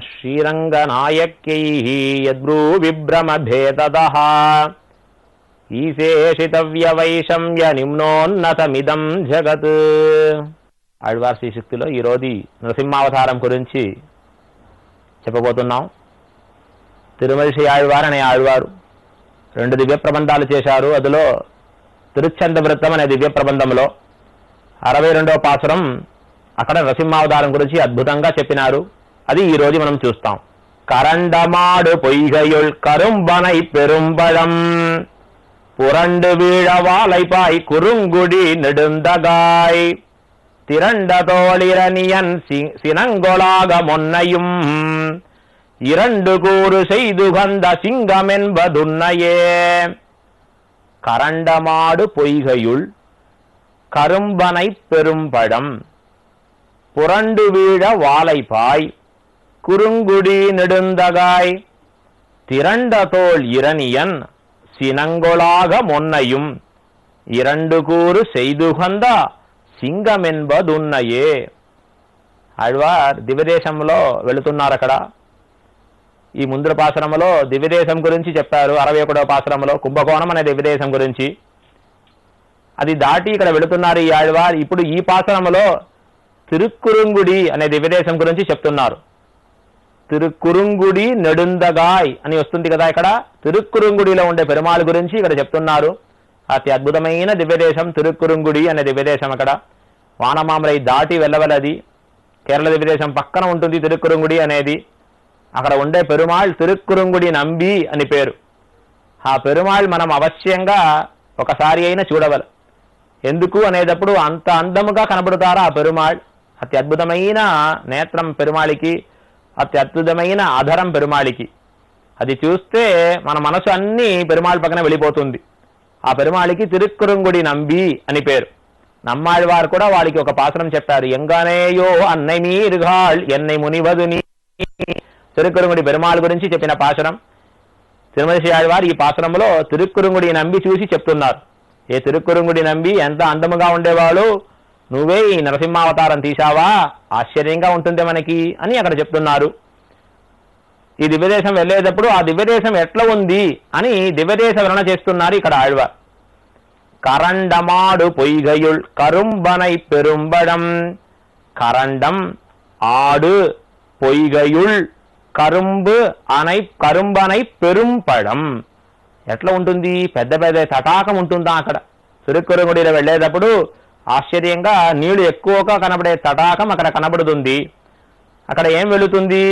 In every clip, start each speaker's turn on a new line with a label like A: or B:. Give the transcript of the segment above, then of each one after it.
A: శ్రీరంగనాయక్యైః యద్బ్రూ విభ్రమభేదదః ఈశేషితవ్యవైషమ్య నిమ్నోన్నతమిదం జగత్. ఆళ్వార్ శ్రీశక్తిలో ఈరోజు నరసింహావతారం గురించి చెప్పబోతున్నాం. తిరుమల ఆళ్వార్ అనే ఆళ్వారు 2 దివ్య ప్రబంధాలు చేశారు. అందులో తిరుచ్చంద వృత్తం అనే దివ్య ప్రబంధంలో 62వ పాసురం అక్కడ నరసింహావతారం గురించి అద్భుతంగా చెప్పినారు. అది ఈ రోజు మనం చూస్తాం. కరండమాడు పొయ్గయుల్ కరుంబనై పెరుంబళం புரண்டு வீழவாலைப்பாய் குறுங்குடி நெடுந்தகாய் திரண்ட தோளிரணியன் சினங்கொளாக மொன்னையும் 2 கூறு செய்துகந்த சிங்கமென்பதுன்னையே. கரண்டமாடு பொய்கையுள் கரும்பனை பெரும்பழம் புரண்டு வீழ வாலைப்பாய் குறுங்குடி நெடுந்தகாய் திரண்ட தோள் இரணியன் సినంగొళాగ మొన్నయుం 2 కూరు செய்துகந்த సింగమెంబదున్నయే. ఆళ్వార్ దివ్యదేశంలో వెళుతున్నారు. అక్కడ ఈ ముందు పాసరంలో దివ్యదేశం గురించి చెప్పారు. 61వ పాసరంలో కుంభకోణం అనే దివ్యదేశం గురించి. అది దాటి ఇక్కడ వెళుతున్నారు ఈ ఆళ్వార్. ఇప్పుడు ఈ పాసరంలో తిరుక్కురుంగుడి అనే దివ్యదేశం గురించి చెప్తున్నారు. తిరుక్కురుంగుడి నెడుందగాయ్ అని వస్తుంది కదా. ఇక్కడ తిరుక్కురుంగుడిలో ఉండే పెరుమాళ్ గురించి ఇక్కడ చెప్తున్నారు. అతి అద్భుతమైన దివ్యదేశం తిరుక్కురుంగుడి అనే దివ్యదేశం. అక్కడ వానమామరై దాటి వెళ్ళవలది. కేరళ దివ్యదేశం పక్కన ఉంటుంది తిరుక్కురుంగుడి అనేది. అక్కడ ఉండే పెరుమాళ్ తిరుక్కురుంగుడి నంబి అని పేరు. ఆ పెరుమాళ్ మనం అవశ్యంగా ఒకసారి అయినా చూడవల. ఎందుకు అనేటప్పుడు అంత అందముగా కనబడతారా ఆ పెరుమాళ్. అతి అద్భుతమైన నేత్రం పెరుమాళికి, అతి అద్భుతమైన ఆధరం పెరుమాళికి. అది చూస్తే మన మనసు అన్ని పెరుమాళ్ పక్కన వెళ్ళిపోతుంది. ఆ పెరుమాళికి తిరుక్కురుంగుడి నంబి అని పేరు. నమ్మాళ్వారు కూడా వాళ్ళకి ఒక పాసరం చెప్పారు. ఎంగనేయో అన్నై మీరుగాళ్ ఎన్నై మునివదుని. తిరుక్కురుంగుడి పెరుమాళ్ గురించి చెప్పిన పాసరం. తిరుమల ఆళ్వారు ఈ పాసరంలో తిరుక్కురుంగుడి నంబి చూసి చెప్తున్నారు. ఏ తిరుక్కురుంగుడి నంబి ఎంత అందముగా ఉండేవాడు, నువ్వే ఈ నరసింహావతారం తీశావా, ఆశ్చర్యంగా ఉంటుంది మనకి అని అక్కడ చెప్తున్నారు. ఈ దివ్యదేశం వెళ్ళేటప్పుడు ఆ దివ్యదేశం ఎట్లా ఉంది అని దివ్యదేశ వర్ణన చేస్తున్నారు ఇక్కడ ఆళ్వార్. కరండమాడు పొయ్గయుల్ కరుంబనై పెరుంబడం. కరండం ఆడు పొయ్గయుల్ కరుంబనై పెరుంపడం. ఎట్లా ఉంటుంది, పెద్ద పెద్ద తటాకం ఉంటుందా అక్కడ. తిరుక్కురుంగుడిలో వెళ్ళేటప్పుడు ఆశ్చర్యంగా నీళ్లు ఎక్కువగా కనబడే తటాకం అక్కడ కనబడుతుంది. అక్కడ ఏం వెళుతుంది,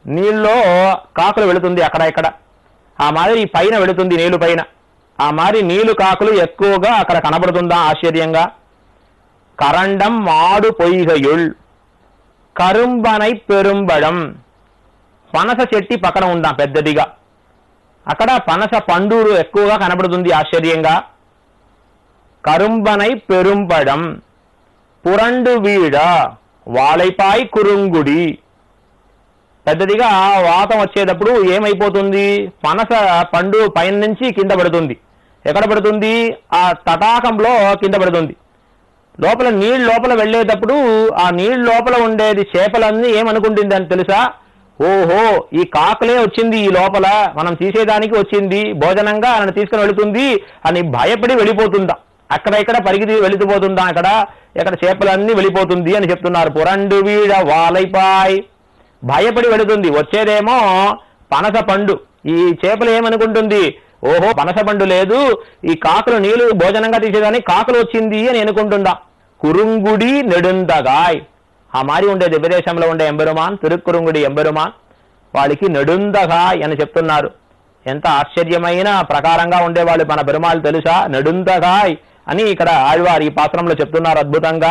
A: నీళ్ళలో కాకులు వెళుతుంది అక్కడ ఇక్కడ. ఆ మాదిరి పైన వెళుతుంది నీళ్లు పైన. ఆ మాదిరి నీళ్లు కాకులు ఎక్కువగా అక్కడ కనబడుతుందా ఆశ్చర్యంగా. కరండం మాడు పొయ్గయుల్ కరుంబనై పెరుంబడం. పనస చెట్టి పక్కన ఉందా పెద్దదిగా. అక్కడ పనస పండూరు ఎక్కువగా కనబడుతుంది ఆశ్చర్యంగా. కరుంబనై పెరుంపడం పురండు వీడ వాలైపాయ్ కురుంగుడి. పెద్దదిగా వాతం వచ్చేటప్పుడు ఏమైపోతుంది, పనస పండు పైన నుంచి కింద పడుతుంది. ఎక్కడ పడుతుంది, ఆ తటాకంలో కింద పడుతుంది. లోపల నీళ్ళు లోపల వెళ్ళేటప్పుడు ఆ నీళ్ళు లోపల ఉండేది చేపలన్నీ ఏమనుకుంటుంది అని తెలుసా, ఓహో ఈ కాకులే వచ్చింది ఈ లోపల, మనం తీసేదానికి వచ్చింది, భోజనంగా నన్ను తీసుకుని వెళుతుంది అని భయపడి వెళ్ళిపోతుందా. అక్కడ ఇక్కడ పరిగెత్తి వెళ్ళిపోతుందా, అక్కడ ఎక్కడ చేపలన్నీ వెళ్ళిపోతుంది అని చెప్తున్నారు. పురండు వీడ వాలైపాయ్, భయపడి వెళుతుంది. వచ్చేదేమో పనస పండు. ఈ చేపలు ఏమనుకుంటుంది, ఓహో పనస పండు లేదు, ఈ కాకులు నీళ్లు భోజనంగా తీసేదానికి కాకులు వచ్చింది అని అనుకుంటుందా. కురుంగుడి నెడుందగాయ్, ఆ మారి ఉండే దివ్యదేశంలో ఉండే ఎంబెరుమాన్ తిరుక్కురుంగుడి ఎంబెరుమాన్, వాళ్ళకి నెడుందగాయ్ అని చెప్తున్నారు. ఎంత ఆశ్చర్యమైన ప్రకారంగా ఉండేవాళ్ళు మన పెరుమాళ్ళు తెలుసా, నెడుందగాయ్ అని ఇక్కడ ఆళ్వారు ఈ పాత్రంలో చెప్తున్నారు అద్భుతంగా.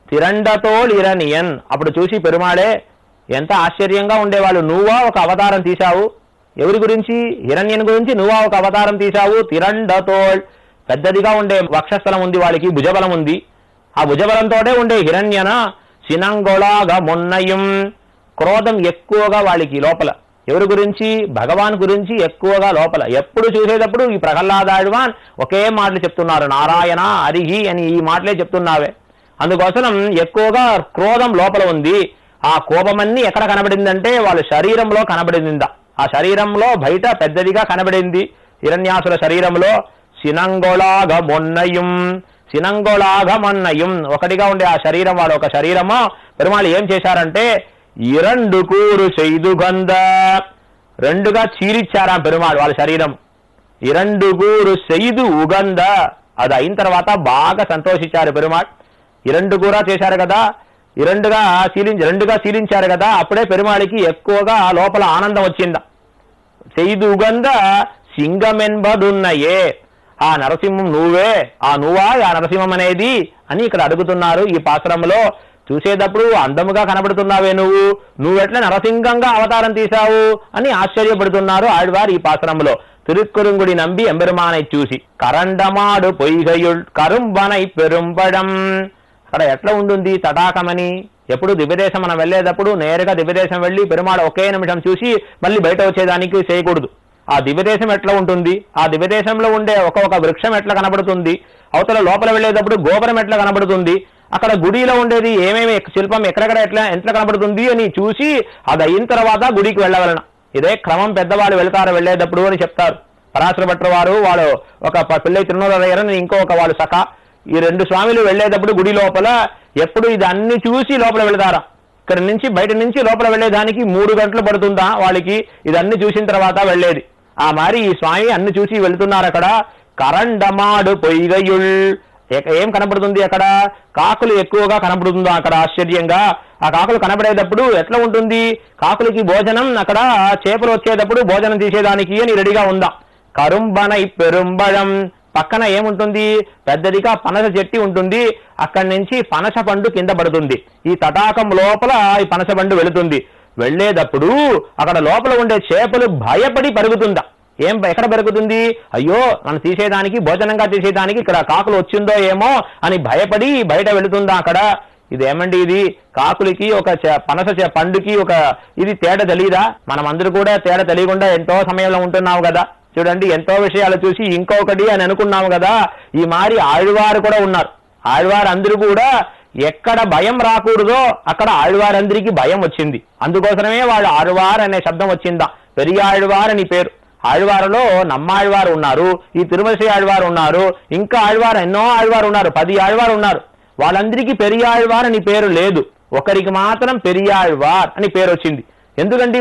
A: తిరండతోల్ ఇరణియన్, అప్పుడు చూసి పెరుమాళే ఎంత ఆశ్చర్యంగా ఉండేవాళ్ళు. నువ్వా ఒక అవతారం తీశావు, ఎవరి గురించి, హిరణ్యన్ గురించి నువ్వా ఒక అవతారం తీశావు. తిరండతోల్, పెద్దదిగా ఉండే వక్షస్థలం ఉంది వాళ్ళకి, భుజబలం ఉంది. ఆ భుజబలంతోటే ఉండే హిరణ్యన సినంగొళాగా మొన్నయం, క్రోధం ఎక్కువగా వాళ్ళకి లోపల. ఎవరి గురించి, భగవాన్ గురించి ఎక్కువగా లోపల. ఎప్పుడు చూసేటప్పుడు ఈ ప్రహ్లాదాళ్వాన్ ఒకే మాటలు చెప్తున్నారు, నారాయణ హరిహి అని ఈ మాటలే చెప్తున్నావే. అందుకోసం ఎక్కువగా క్రోధం లోపల ఉంది. ఆ కోపమన్నీ ఎక్కడ కనబడిందంటే వాళ్ళ శరీరంలో కనబడిందా, ఆ శరీరంలో బయట పెద్దదిగా కనబడింది. హిరణ్యాసుల శరీరంలో సినంగొళాగమొన్నయం ఒకటిగా ఉండే ఆ శరీరం, వాడు ఒక శరీరము. పెరుమాళ్ళు ఏం చేశారంటే ఇరండు కూరు చేయదుగంద, రెండుగా చీరిచ్చారా పెరుమాళ్ళు వాళ్ళ శరీరం. ఇరండుగూరు செய்து ఉగంద, అది అయిన తర్వాత బాగా సంతోషించారు పెరుమాళ్. ఇరండు కూడా చేశారు కదా, రెండుగా శీలించారు కదా, అప్పుడే పెరుమాళికి ఎక్కువగా లోపల ఆనందం వచ్చిందా. செய்து ఉగంద సింగమెన్బదున్నయే, ఆ నరసింహం నువ్వే, ఆ నరసింహం అనేది అని ఇక్కడ అడుగుతున్నారు ఈ పాసురంలో. చూసేటప్పుడు అందముగా కనబడుతున్నావే నువ్వెట్లా నరసింహంగా అవతారం తీశావు అని ఆశ్చర్యపడుతున్నారు ఆళ్వారు ఈ పాసురంలో. తిరుక్కురుంగుడి నంబి ఎంబెరుమానై చూసి కరండమాడు పొయ్గయుల్ కరుంబనై పెరుంబడం. అక్కడ ఎట్లా ఉంటుంది తటాకమని. ఎప్పుడు దివ్యదేశం మనం వెళ్లేటప్పుడు నేరుగా దివ్యదేశం వెళ్లి పెరుమాళ ఒకే నిమిషం చూసి మళ్ళీ బయట వచ్చేదానికి చేయకూడదు. ఆ దివ్యదేశం ఎట్లా ఉంటుంది, ఆ దివ్యదేశంలో ఉండే ఒక వృక్షం ఎట్లా కనబడుతుంది, అవతల లోపల వెళ్లేటప్పుడు గోపురం ఎట్లా కనబడుతుంది, అక్కడ గుడిలో ఉండేది ఏమేమి శిల్పం ఎక్కడెక్కడ ఎట్లా కనబడుతుంది అని చూసి అది అయిన తర్వాత గుడికి వెళ్ళవలన. ఇదే క్రమం పెద్దవాళ్ళు వెళ్లేటప్పుడు అని చెప్తారు. పరాశర భట్టర్ వారు వాళ్ళు ఒక పిల్లై తిరునూరయ్యరని ఇంకొక వాళ్ళు సఖ, ఈ రెండు స్వామిలు వెళ్లేటప్పుడు గుడి లోపల ఎప్పుడు ఇది అన్ని చూసి లోపల వెళతారా. ఇక్కడ నుంచి బయట నుంచి లోపల వెళ్లేదానికి 3 గంటలు పడుతుందా వాళ్ళకి, ఇదన్ని చూసిన తర్వాత వెళ్లేది. ఆ మరి ఈ స్వామి అన్ని చూసి వెళ్తున్నారు. అక్కడ కరండమాడు పొయ్గయుల్, ఏం కనబడుతుంది అక్కడ, కాకులు ఎక్కువగా కనబడుతుందో అక్కడ ఆశ్చర్యంగా. ఆ కాకులు కనబడేటప్పుడు ఎట్లా ఉంటుంది, కాకులకి భోజనం అక్కడ చేపలు వచ్చేటప్పుడు భోజనం తీసేదానికి అని రెడీగా ఉందా. కరుంబనై పెరుంబడం, పక్కన ఏముంటుంది, పెద్దదిగా పనస చెట్టు ఉంటుంది, అక్కడి నుంచి పనస పండు కింద పడుతుంది. ఈ తటాకం లోపల ఈ పనస పండు వెళుతుంది. వెళ్లేటప్పుడు అక్కడ లోపల ఉండే చేపలు భయపడి పెరుగుతుందా. ఎక్కడ పెరుగుతుంది, అయ్యో మనం తీసేదానికి భోజనంగా తీసేదానికి ఇక్కడ కాకులు వచ్చిందో ఏమో అని భయపడి బయట వెళుతుందా అక్కడ. ఇదేమండి, ఇది కాకులకి ఒక పనస పండుకి ఒక ఇది తేడా తెలియదా. మనం అందరూ కూడా తేడా తెలియకుండా ఎంతో సమయంలో ఉంటున్నావు కదా. చూడండి, ఎంతో విషయాలు చూసి ఇంకొకటి అని అనుకున్నాము కదా. ఈ మారి ఆళ్వారు కూడా ఉన్నారు. ఆళ్వారు అందరూ కూడా ఎక్కడ భయం రాకూడదో అక్కడ ఆళ్వారందరికీ భయం వచ్చింది. అందుకోసమే వాళ్ళు ఆళ్వార్ అనే శబ్దం వచ్చిందా. పెరియాళ్వార్ అని పేరు. ఆళ్వారులో నమ్మాళ్వారు ఉన్నారు, ఈ తిరుమలశ్రీ ఆళ్వారు ఉన్నారు, ఇంకా ఆళ్వారు ఎన్నో ఆళ్వారు ఉన్నారు, 10 ఆళ్వారు ఉన్నారు. వాళ్ళందరికీ పెరియాళ్వార్ అని పేరు లేదు, ఒకరికి మాత్రం పెరియాళ్వార్ అని పేరు వచ్చింది. ఎందుకంటే